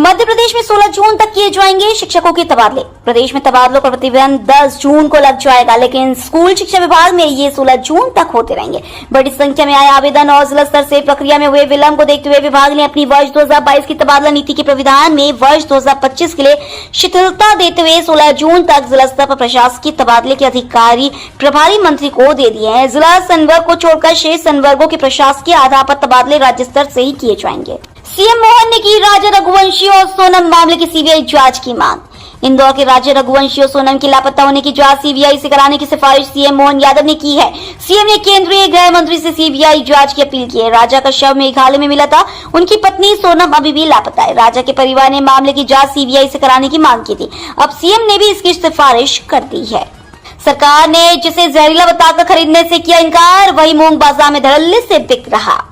मध्य प्रदेश में 16 जून तक किए जाएंगे शिक्षकों के तबादले। प्रदेश में तबादलों पर प्रतिबंध 10 जून को लग जाएगा, लेकिन स्कूल शिक्षा विभाग में ये 16 जून तक होते रहेंगे। बड़ी संख्या में आए आवेदन और जिला स्तर से प्रक्रिया में हुए विलंब को देखते हुए विभाग ने अपनी वर्ष 2022 की तबादला नीति के प्राविधान में वर्ष 2025 के लिए शिथिलता देते हुए 16 जून तक जिला स्तर पर प्रशासकीय तबादले के अधिकारी प्रभारी मंत्री को दे दिए हैं। जिला संवर्ग को छोड़कर शेष संवर्गों के प्रशासकीय आधार पर तबादले राज्य स्तर से ही किए जाएंगे। सीएम मोहन ने की राजा रघुवंशी और सोनम मामले की सीबीआई जांच की मांग। इंदौर के राजा रघुवंशी और सोनम के लापता होने की जांच सीबीआई से कराने की सिफारिश सीएम मोहन यादव ने की है। सीएम ने केंद्रीय गृह मंत्री से सीबीआई जांच की अपील की है। राजा का शव मेघालय में मिला था, उनकी पत्नी सोनम अभी भी लापता है। राजा के परिवार ने मामले की जांच सीबीआई से कराने की मांग की थी। अब सीएम ने भी इसकी सिफारिश कर दी है। सरकार ने जिसे जहरीला बताकर खरीदने से किया इनकार, वही मूंग बाजार में धड़ल्ले से बिक रहा।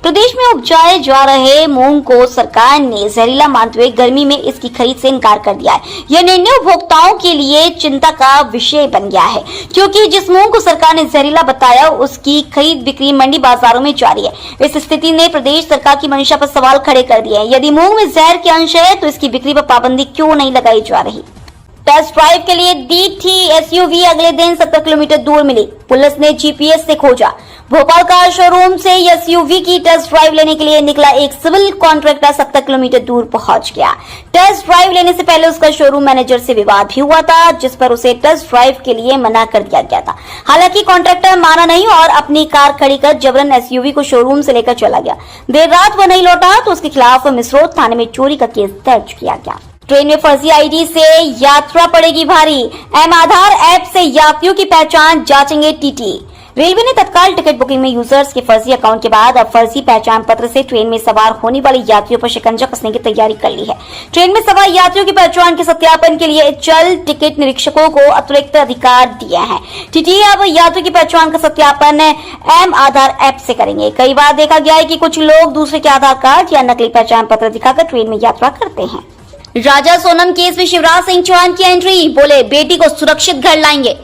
प्रदेश में उपजाए जा रहे मूंग को सरकार ने जहरीला मानते हुए गर्मी में इसकी खरीद से इनकार कर दिया है। यह निर्णय उपभोक्ताओं के लिए चिंता का विषय बन गया है, क्योंकि जिस मूंग को सरकार ने जहरीला बताया उसकी खरीद बिक्री मंडी बाजारों में जारी है। इस स्थिति ने प्रदेश सरकार की मंशा पर सवाल खड़े कर दिए हैं। यदि मूंग में जहर के अंश है तो इसकी बिक्री पर पाबंदी क्यों नहीं लगाई जा रही। टेस्ट ड्राइव के लिए दी थी एसयूवी, अगले दिन 70 किलोमीटर दूर मिली। पुलिस ने जीपीएस से खोजा। भोपाल कार शोरूम से एसयूवी की टेस्ट ड्राइव लेने के लिए निकला एक सिविल कॉन्ट्रैक्टर 70 किलोमीटर दूर पहुंच गया। टेस्ट ड्राइव लेने से पहले उसका शोरूम मैनेजर से विवाद भी हुआ था, जिस पर उसे टेस्ट ड्राइव के लिए मना कर दिया गया था। हालांकि कॉन्ट्रैक्टर माना नहीं और अपनी कार खड़ी कर जबरन एसयूवी को शोरूम से लेकर चला गया। देर रात वह नहीं लौटा तो उसके खिलाफ मिसरोद थाने में चोरी का केस दर्ज किया गया। ट्रेन में फर्जी आईडी से यात्रा पड़ेगी भारी। एम आधार ऐप से यात्रियों की पहचान जांचेंगे टीटी। रेलवे ने तत्काल टिकट बुकिंग में यूजर्स के फर्जी अकाउंट के बाद अब फर्जी पहचान पत्र से ट्रेन में सवार होने वाले यात्रियों पर शिकंजा कसने की तैयारी कर ली है। ट्रेन में सवार यात्रियों की पहचान के सत्यापन के लिए चल टिकट निरीक्षकों को अतिरिक्त अधिकार दिए हैं। टीटी अब यात्रियों की पहचान का सत्यापन एम आधार ऐप से करेंगे। कई बार देखा गया है कि कुछ लोग दूसरे के आधार कार्ड या नकली पहचान पत्र दिखाकर ट्रेन में यात्रा करते हैं। राजा सोनम केस में शिवराज सिंह चौहान की एंट्री, बोले बेटी को सुरक्षित घर लाएंगे।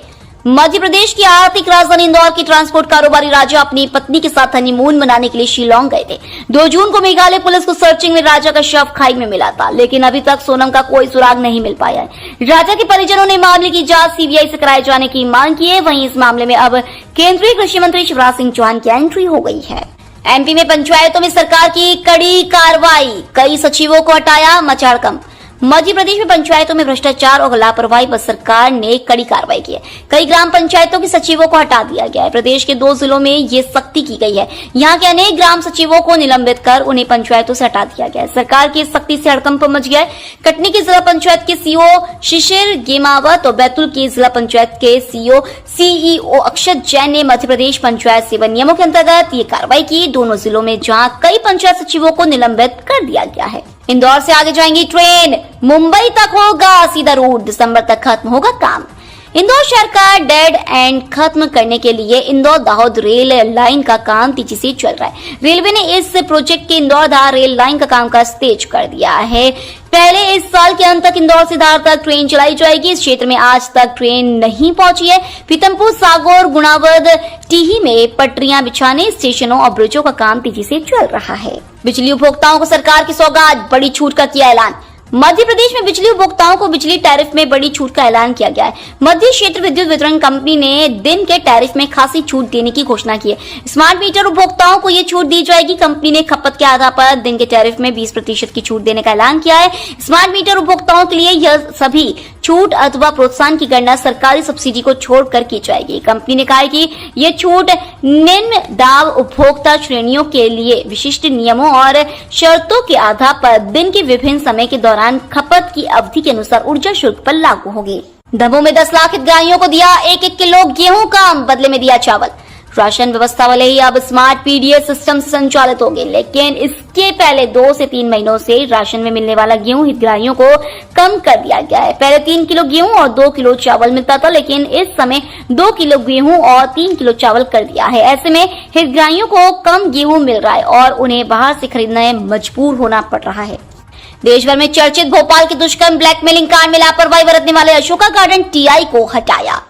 मध्य प्रदेश की आर्थिक राजधानी इंदौर की ट्रांसपोर्ट कारोबारी राजा अपनी पत्नी के साथ हनीमून मनाने के लिए शिलांग गए थे। 2 जून को मेघालय पुलिस को सर्चिंग में राजा का शव खाई में मिला था, लेकिन अभी तक सोनम का कोई सुराग नहीं मिल पाया है। राजा के परिजनों ने मामले की जांच सीबीआई से कराए जाने की मांग की है। वहीं इस मामले में अब केंद्रीय कृषि मंत्री शिवराज सिंह चौहान की एंट्री हो गई है। एमपी में पंचायतों में सरकार की कड़ी कार्रवाई, कई सचिवों को हटाया, मचा हड़कंप। मध्य प्रदेश में पंचायतों में भ्रष्टाचार और लापरवाही पर सरकार ने कड़ी कार्रवाई की है। कई ग्राम पंचायतों के सचिवों को हटा दिया गया है। प्रदेश के 2 जिलों में ये सख्ती की गई है। यहाँ के अनेक ग्राम सचिवों को निलंबित कर उन्हें पंचायतों से हटा दिया गया है। सरकार की सख्ती से हड़कंप मच गया है। कटनी की जिला पंचायत के सीओ शिशिर गेमावत और बैतूल की जिला पंचायत के सीईओ अक्षत जैन ने मध्य प्रदेश पंचायत सेवा नियमों के अंतर्गत ये कार्रवाई की। दोनों जिलों में जहाँ कई पंचायत सचिवों को निलंबित कर दिया गया है। इंदौर से आगे जाएंगी ट्रेन, मुंबई तक होगा सीधा रूट, दिसंबर तक खत्म होगा काम। इंदौर शहर का डेड एंड खत्म करने के लिए इंदौर दाहोद रेल लाइन का काम तेजी से चल रहा है। रेलवे ने इस प्रोजेक्ट के इंदौर धार रेल लाइन का कामकाज तेज कर दिया है। पहले इस साल के अंत तक इंदौर से धार तक ट्रेन चलाई जाएगी। इस क्षेत्र में आज तक ट्रेन नहीं पहुंची है। पीतमपुर, सागौर, गुणावद, टीही में पटरियां बिछाने, स्टेशनों और ब्रिजों का काम तेजी से चल रहा है। बिजली उपभोक्ताओं को सरकार की सौगात, बड़ी छूट का किया ऐलान। मध्य प्रदेश में बिजली उपभोक्ताओं को बिजली टैरिफ में बड़ी छूट का ऐलान किया गया है। मध्य क्षेत्र विद्युत वितरण कंपनी ने दिन के टैरिफ में खासी छूट देने की घोषणा की है। स्मार्ट मीटर उपभोक्ताओं को ये छूट दी जाएगी। कंपनी ने खपत के आधार पर दिन के टैरिफ में 20% की छूट देने का ऐलान किया है। स्मार्ट मीटर उपभोक्ताओं के लिए यह सभी छूट अथवा प्रोत्साहन की गणना सरकारी सब्सिडी को छोड़कर की जाएगी। कंपनी ने कहा है कि यह छूट निम्न दाब उपभोक्ता श्रेणियों के लिए विशिष्ट नियमों और शर्तों के आधार पर दिन के विभिन्न समय के दौरान खपत की अवधि के अनुसार ऊर्जा शुल्क पर लागू होगी। दमोह में 10 लाख हितग्राहियों को दिया 1-1 किलो गेहूं का, बदले में दिया चावल। राशन व्यवस्था वाले ही अब स्मार्ट पीडीएस सिस्टम से संचालित होंगे, लेकिन इसके पहले 2 से 3 महीनों से राशन में मिलने वाला गेहूं हितग्राहियों को कम कर दिया गया है। पहले 3 किलो गेहूं और 2 किलो चावल मिलता था, लेकिन इस समय 2 किलो गेहूं और 3 किलो चावल कर दिया है। ऐसे में हितग्राहियों को कम गेहूं मिल रहा है और उन्हें बाहर से खरीदने मजबूर होना पड़ रहा है। देश भर में चर्चित भोपाल के दुष्कर्म ब्लैकमेलिंग कांड में लापरवाही बरतने वाले अशोका गार्डन टीआई को हटाया।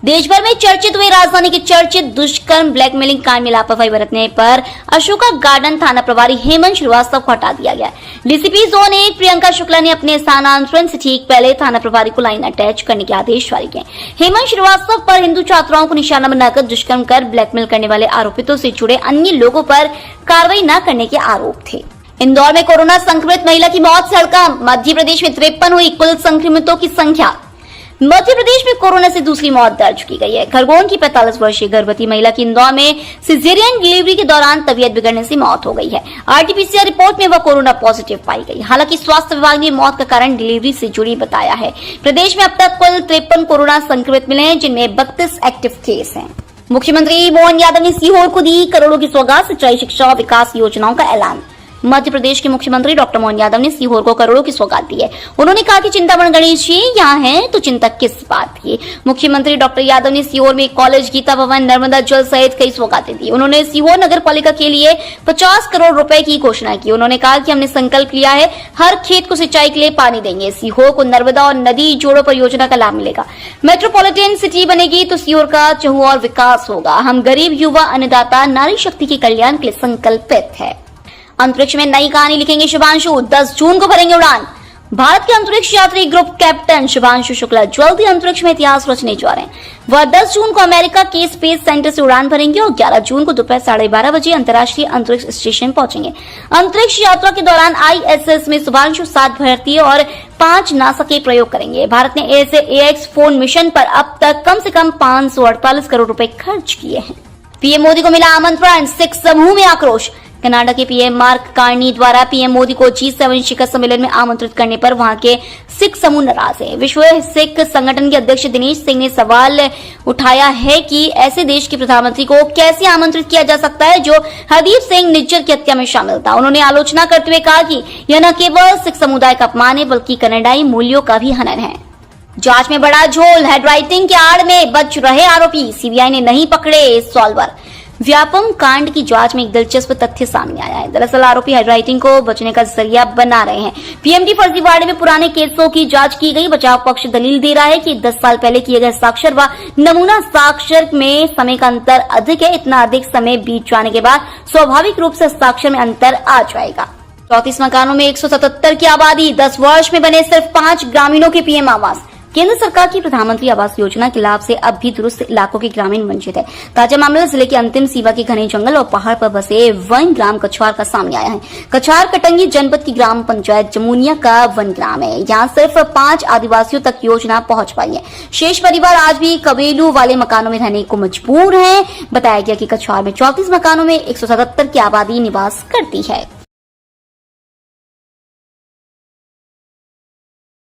देश भर में चर्चित हुए राजधानी के चर्चित दुष्कर्म ब्लैकमेलिंग कांड में लापरवाही बरतने पर अशोका गार्डन थाना प्रभारी हेमंत श्रीवास्तव को हटा दिया गया। डीसीपी जोन 1 प्रियंका शुक्ला ने अपने स्थानांतरण से ठीक पहले थाना प्रभारी को लाइन अटैच करने के आदेश जारी किए। हेमंत श्रीवास्तव पर हिंदू छात्राओं को निशाना बनाकर दुष्कर्म कर ब्लैकमेल करने वाले आरोपितों से जुड़े अन्य लोगों पर कार्रवाई न करने के आरोप थे। इंदौर में कोरोना संक्रमित महिला की मौत से हड़कंप। मध्य प्रदेश में 53 हुई कुल संक्रमितों की संख्या। मध्य प्रदेश में कोरोना से दूसरी मौत दर्ज की गई है। खरगोन की 45 वर्षीय गर्भवती महिला की इंदौर में सिजेरियन डिलीवरी के दौरान तबीयत बिगड़ने से मौत हो गई है। आरटीपीसीआर रिपोर्ट में वह कोरोना पॉजिटिव पाई गई। हालांकि स्वास्थ्य विभाग ने मौत का कारण डिलीवरी से जुड़ी बताया है। प्रदेश में अब तक कुल 53 कोरोना संक्रमित मिले हैं, जिनमें 32 एक्टिव केस हैं। मुख्यमंत्री मोहन यादव ने सीहोर को दी करोड़ों की सौगात। सिंचाई, शिक्षा और विकास योजनाओं का ऐलान। मध्य प्रदेश के मुख्यमंत्री डॉक्टर मोहन यादव ने सीहोर को करोड़ों की सौगात दी है। उन्होंने कहा कि चिंतामण गणेश जी यहाँ हैं तो चिंता किस बात की। मुख्यमंत्री डॉक्टर यादव ने सीहोर में कॉलेज, गीता भवन, नर्मदा जल सहित कई सौगातें दी। उन्होंने सीहोर नगर पालिका के लिए 50 करोड़ रुपए की घोषणा की। उन्होंने कहा कि हमने संकल्प लिया है, हर खेत को सिंचाई के लिए पानी देंगे। सीहोर को नर्मदा और नदी जोड़ो परियोजना का लाभ मिलेगा। मेट्रोपॉलिटन सिटी बनेगी तो सीहोर का चहुओर विकास होगा। हम गरीब, युवा, अन्नदाता, नारी शक्ति के कल्याण के लिए संकल्पित है। अंतरिक्ष में नई कहानी लिखेंगे शुभांशु। 10 जून को भरेंगे उड़ान। भारत के अंतरिक्ष यात्री ग्रुप कैप्टन शुभांशु शुक्ला जल्द ही अंतरिक्ष में इतिहास रचने जा रहे हैं। वह 10 जून को अमेरिका के स्पेस सेंटर से उड़ान भरेंगे और 11 जून को दोपहर 12:30 बजे अंतर्राष्ट्रीय अंतरिक्ष स्टेशन पहुंचेंगे। अंतरिक्ष यात्रा के दौरान ISS में शुभांशु 7 भारतीय और 5 नासा के प्रयोग करेंगे। भारत ने ऐसे AX4 मिशन पर अब तक कम से कम 548 करोड़ रुपए खर्च किए हैं। पीएम मोदी को मिला आमंत्रण। सिख समूह में आक्रोश। कनाडा के पीएम मार्क कार्नी द्वारा पीएम मोदी को G7 शिखर सम्मेलन में आमंत्रित करने पर वहां के सिख समूह नाराज है। विश्व सिख संगठन के अध्यक्ष दिनेश सिंह ने सवाल उठाया है कि ऐसे देश के प्रधानमंत्री को कैसे आमंत्रित किया जा सकता है जो हरदीप सिंह निज्जर की हत्या में शामिल था। उन्होंने आलोचना करते हुए कहा कि यह न केवल सिख समुदाय का अपमान है बल्कि कनाडाई मूल्यों का भी हनन है। जांच में बड़ा झोल। हैंडराइटिंग के आड़ में बच रहे आरोपी। सीबीआई ने नहीं पकड़े सॉल्वर। व्यापम कांड की जांच में एक दिलचस्प तथ्य सामने आया है। दरअसल आरोपी हैंडराइटिंग को बचने का जरिया बना रहे हैं। पीएमटी फर्जीवाड़े में पुराने केसों की जांच की गई। बचाव पक्ष दलील दे रहा है कि 10 साल पहले किए गए साक्षर व नमूना साक्षर में समय का अंतर अधिक है। इतना अधिक समय बीत जाने के बाद स्वाभाविक रूप से हस्ताक्षर में अंतर आ जाएगा। 34 मकानों में 177 की आबादी। 10 वर्ष में बने सिर्फ 5 ग्रामीणों के पीएम आवास। केंद्र सरकार की प्रधानमंत्री आवास योजना के लाभ से अब भी दुरुस्त इलाकों के ग्रामीण वंचित है। ताजा मामला जिले के अंतिम सीमा के घने जंगल और पहाड़ पर बसे वन ग्राम कछवार का सामने आया है। कछार कटंगी जनपद की ग्राम पंचायत जमुनिया का वन ग्राम है। यहाँ सिर्फ 5 आदिवासियों तक योजना पहुंच पाई है। शेष परिवार आज भी कबीलू वाले मकानों में रहने को मजबूर है। बताया गया कि कछवार में 34 मकानों में 177 की आबादी निवास करती है।